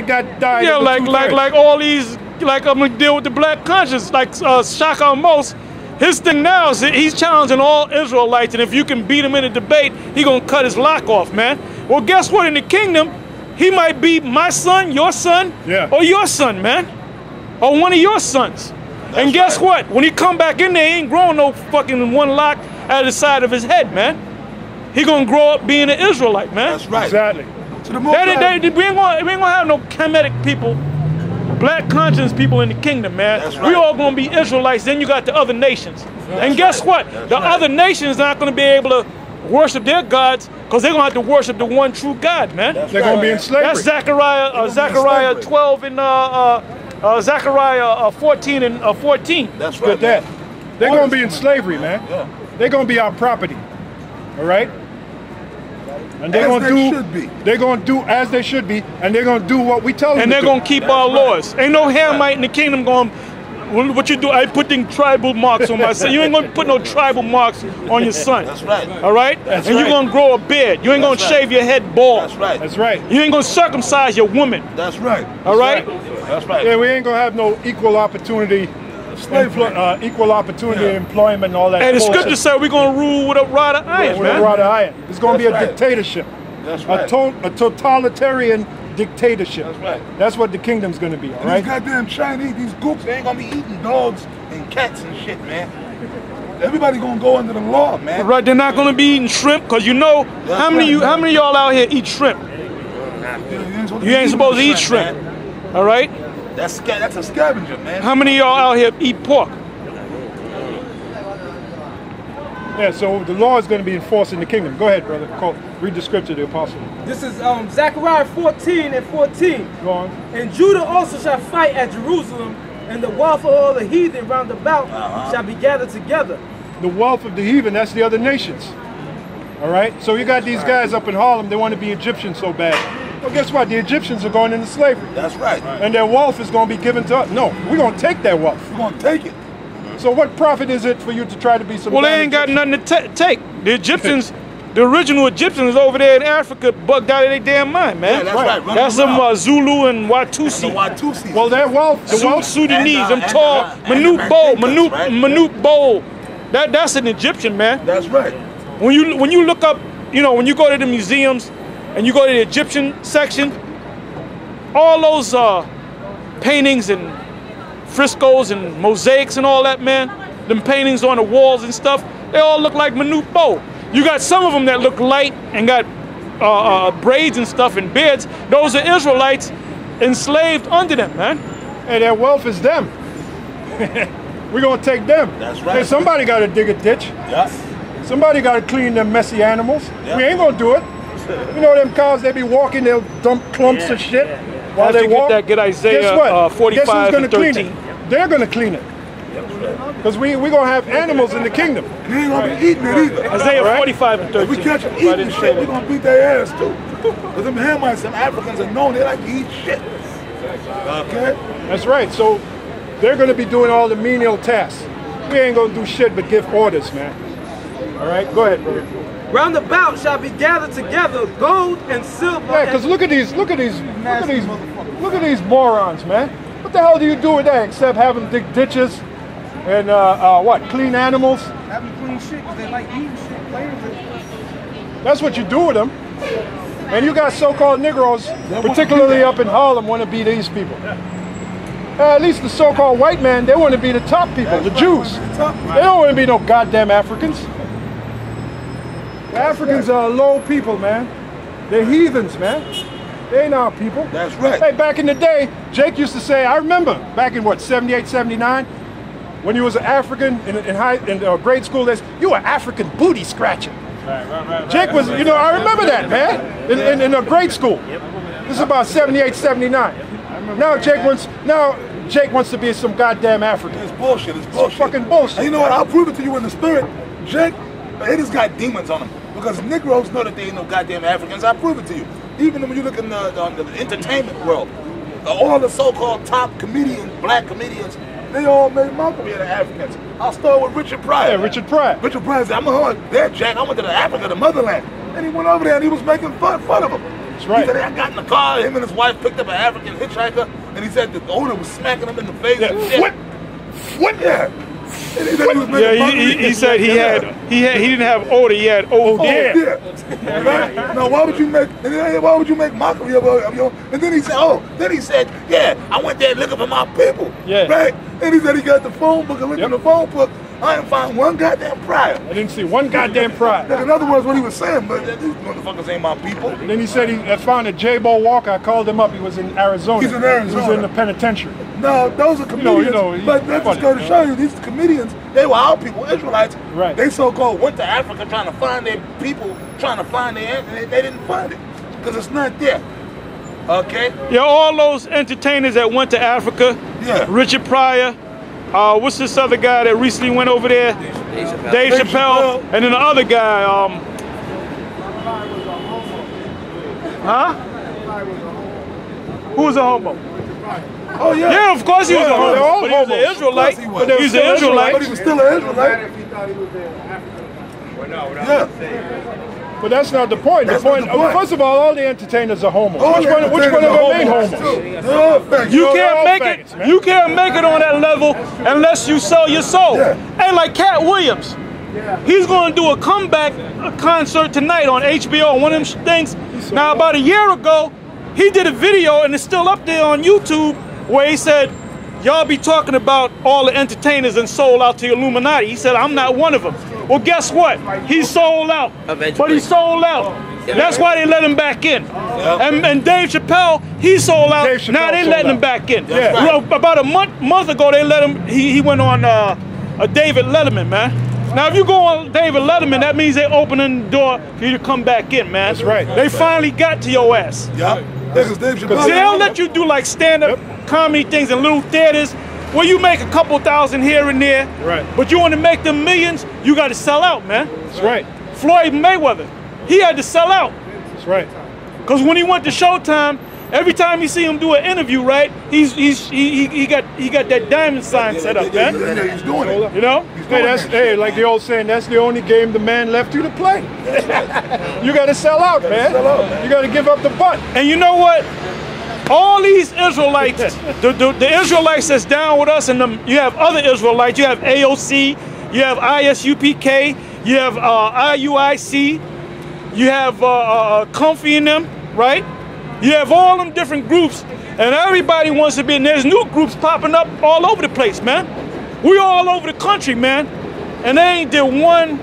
got died. Yeah, like all these, like I'm gonna deal with the black conscience, like Shaka Amos. His thing now is that he's challenging all Israelites, and if you can beat him in a debate, he gonna cut his lock off, man. Well, guess what? In the kingdom, he might be my son, your son, or your son, man, or one of your sons. That's and guess what? When he come back in there, he ain't growing no fucking one lock out of the side of his head, man. He gonna grow up being an Israelite, man. That's right. Exactly. We ain't gonna have no Kemetic people, black conscience people in the kingdom, man. That's right. We all gonna be Israelites. Then you got the other nations, and guess what? The other nations not gonna be able to worship their gods because they're gonna have to worship the one true God, man. They're gonna be in slavery. That's Zechariah 12 and Zechariah 14 and 14. That's right. They're gonna be in slavery, man. Yeah. They're gonna be our property. All right. And they're gonna do as they should be, and they're gonna do what we tell them. And they're gonna keep our laws. Ain't no Hamite in the kingdom going. What you do? I putting tribal marks on my son. You ain't gonna put no tribal marks on your son. That's right. All right. That's and right. you're gonna grow a beard. You ain't gonna shave your head bald. That's right. That's right. You ain't gonna circumcise your woman. That's right. All right. That's right. Yeah, we ain't gonna have no equal opportunity. Equal opportunity employment and all that. And the scripture said we're gonna rule with a rod of iron, with man. a rod of iron. It's gonna be a dictatorship. That's right. A totalitarian dictatorship. That's right. That's what the kingdom's gonna be. All right. These goddamn Chinese, these gooks, they ain't gonna be eating dogs and cats and shit, man. Everybody gonna go under the law, man. Right, they're not gonna be eating shrimp, because you know how many of y'all out here eat shrimp? You ain't supposed to eat shrimp. Man. All right? That's a scavenger, man. How many of y'all out here eat pork? Yeah, so the law is going to be enforced in the kingdom. Go ahead, brother. Read the scripture, the apostle. This is Zechariah 14 and 14. Go on. And Judah also shall fight at Jerusalem, and the wealth of all the heathen round about shall be gathered together. The wealth of the heathen, that's the other nations. All right? So you got these guys up in Harlem, they want to be Egyptians so bad. Well, guess what? The Egyptians are going into slavery. That's right. And their wealth is going to be given to us. No, we're going to take their wealth. We're going to take it. So what profit is it for you to try to be some? Well, they ain't got nothing to take. The Egyptians, the original Egyptians over there in Africa bugged out of their damn mind, man. Yeah, that's right. That's some Zulu and Watusi. Well, their wealth, Sudanese, them tall, Manute Bowl. That's an Egyptian, man. That's right. When you look up, you know, when you go to the museums and you go to the Egyptian section, all those paintings and frescoes and mosaics and all that, man, them paintings on the walls and stuff, they all look like Manute Bo. You got some of them that look light and got braids and stuff and beards. Those are Israelites enslaved under them, man. And their wealth is them. We're going to take them. That's right. Hey, somebody got to dig a ditch. Yes. Somebody got to clean them messy animals. Yeah. We ain't going to do it. You know them cows, they be walking, they'll dump clumps of shit while they walk. Get Isaiah Guess what? 45 Guess who's and 13. clean it? They're going to clean it. Because we're going to have animals in the kingdom. And they ain't going to be eating it either. Isaiah 45 and 13. If we catch them eating shit, we're going to beat their ass too. Because them Hamites, some Africans are known, they like to eat shit. Okay? That's right. So they're going to be doing all the menial tasks. We ain't going to do shit but give orders, man. All right? Go ahead, brother. Round about shall be gathered together gold and silver. Yeah, because look at these morons, man. What the hell do you do with that except have them dig ditches and clean animals? Have them clean shit because they like eating shit, playing with it. That's what you do with them. And you got so-called Negroes, particularly up in Harlem, want to be these people. At least the so-called white man, they want to be the top people, the Jews. They don't want to be no goddamn Africans. The Africans are low people, man. They're heathens, man. They ain't our people. That's right. Hey, back in the day, Jake used to say, I remember back in what, 78, 79, when he was an African in grade school, you were African booty scratching. Right. Jake was, you know, I remember that, man, in a grade school. This is about 78, 79. Now Jake wants to be some goddamn African. It's bullshit. It's bullshit. It's fucking bullshit. And you know what? I'll prove it to you in the spirit. Jake, they just got demons on them. Because Negroes know that they ain't no goddamn Africans. I'll prove it to you. Even when you look in the entertainment world, all the so-called top comedians, black comedians, they all made mockery of the Africans. I'll start with Richard Pryor. Yeah, Richard Pryor. Richard Pryor said, I'm going there, Jack. I went to the Africa, the motherland. And he went over there and he was making fun of them. That's right. He said, I got in the car, him and his wife picked up an African hitchhiker, and he said the owner was smacking him in the face. Yeah. And shit. What? Yeah. And he said he was making Yeah, money. he said he didn't have odor, he had OD. Yeah. Right? Now, why would you make mockery of your? And then he said, yeah, I went there looking for my people. Yeah. Right? And he said he got the phone book and looked in the phone book. I didn't find one goddamn prior. I didn't see one goddamn pride. In other words, what he was saying, but these motherfuckers ain't my people. And then he said he found a J-Bo Walker. I called him up. He was in Arizona. He's in Arizona. He was in the penitentiary. No, those are comedians. But that's just going to show you, these comedians, they were our people, Israelites. Right. They so-called went to Africa trying to find their people, trying to find their answer, and they didn't find it because it's not there. Okay? Yeah, all those entertainers that went to Africa. Yeah. Richard Pryor. What's this other guy that recently went over there? Dave Chappelle. And then the other guy, who was a homo? Oh, yeah. Yeah, of course he was a they're homo. all But he was an homos. Israelite. Of course he was. He was an Israelite. But he was still an Israelite. Yeah. But that's not the point. That's not the point. First of all the entertainers are homos. All Which one of them ain't homos? They're all faggots. You They're can't all make faggots, it. man. You can't make it on that level unless you sell your soul. Yeah. Hey, like Cat Williams, he's going to do a comeback concert tonight on HBO. One of them things. Now, about a year ago, he did a video, and it's still up there on YouTube, where he said, "Y'all be talking about all the entertainers and sold out to the Illuminati." He said, "I'm not one of them." Well, guess what? He sold out. But he sold out. That's why they let him back in. And Dave Chappelle, he sold out. Dave Chappelle Now they letting him back in. Yeah. Well, about a month ago, they let him. He went on a David Letterman, man. Now, if you go on David Letterman, that means they opening the door for you to come back in, man. That's right. They finally got to your ass. Yeah. Because Dave Chappelle. See, they'll let you do like stand-up comedy things in little theaters where you make a couple thousand here and there. Right. But you want to make them millions, you got to sell out, man. That's right. Floyd Mayweather, he had to sell out. That's right. Because when he went to Showtime, every time you see him do an interview, right, he got that diamond sign set up, man. Yeah, he's doing it. You know? Hey, like the old saying, that's the only game the man left you to play. You got to sell out, man. You got to give up the butt. And you know what? All these Israelites, the Israelites that's down with us, and you have other Israelites. You have AOC, you have ISUPK, you have IUIC, you have Comfy in them, right? You have all them different groups, and everybody wants to be, and there's new groups popping up all over the place, man. We all over the country, man. And they ain't did one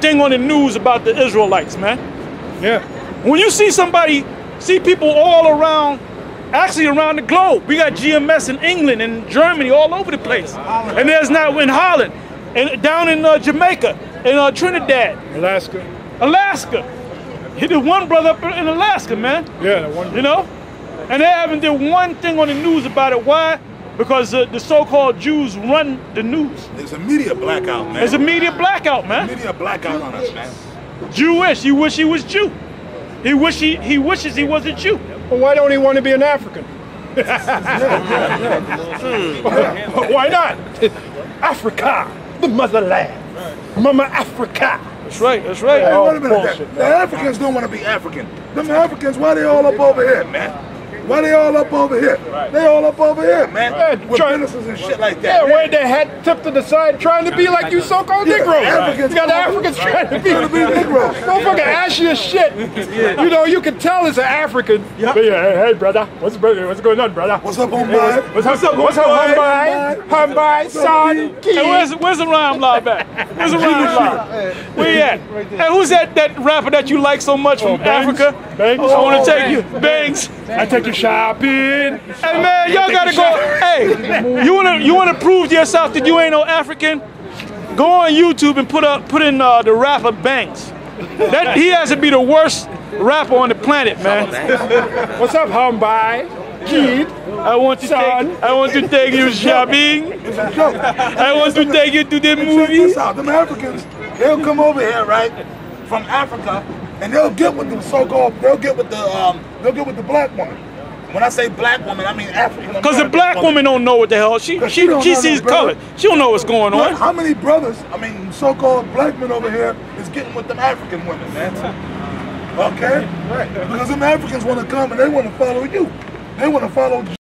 thing on the news about the Israelites, man. Yeah. When you see people all around, actually around the globe. We got GMS in England and Germany, all over the place. And there's not in Holland, and down in Jamaica, in Trinidad. Alaska. Hit the one brother up in Alaska, man. Yeah, the one. You know? And they haven't did one thing on the news about it. Why? Because the so-called Jews run the news. There's a media blackout, man. There's a media blackout, man. Media blackout on us, man. Jewish. He wish he was Jew. He wishes he was a Jew. Well, why don't he want to be an African? Why not? Africa, the motherland. Mama Africa. That's right, that's right. Hey, wait a minute. bullshit, The Africans don't want to be African. Them Africans, why they all up over here, man? Why they all up over here? They all up over here, man. With businesses and shit like that. Yeah, wearing their head tipped to the side, trying to be like you so-called Negroes. Africans, You got the Africans trying to be Negroes. Motherfucker ashy as shit. You know, you can tell it's an African. But yeah, hey brother, what's going on, brother? What's up, homeboy? What's up, homeboy? Homeboy, son, kid. Hey, where's the rhyme law back? Where's the rhyme law? Where you at? Hey, who's that rapper that you like so much from Africa? Bangs. I want to take you. Bangs. I take you shopping. Hey man, y'all gotta go. Hey, you wanna prove to yourself that you ain't no African? Go on YouTube and put in the rapper Banks. He has to be the worst rapper on the planet, man. What's up, homeboy? Kid. I want to take you shopping. I want to take you to the Check movies. this out. Them Africans, they'll come over here, right, from Africa, and they'll get with the so-called, they'll get with the black woman. When I say black woman, I mean African. Because the black woman don't know what the hell. She sees color. She don't know what's going on. How many brothers, so-called black men over here is getting with them African women, man? Okay? Right. Because them Africans want to come and they want to follow you. They want to follow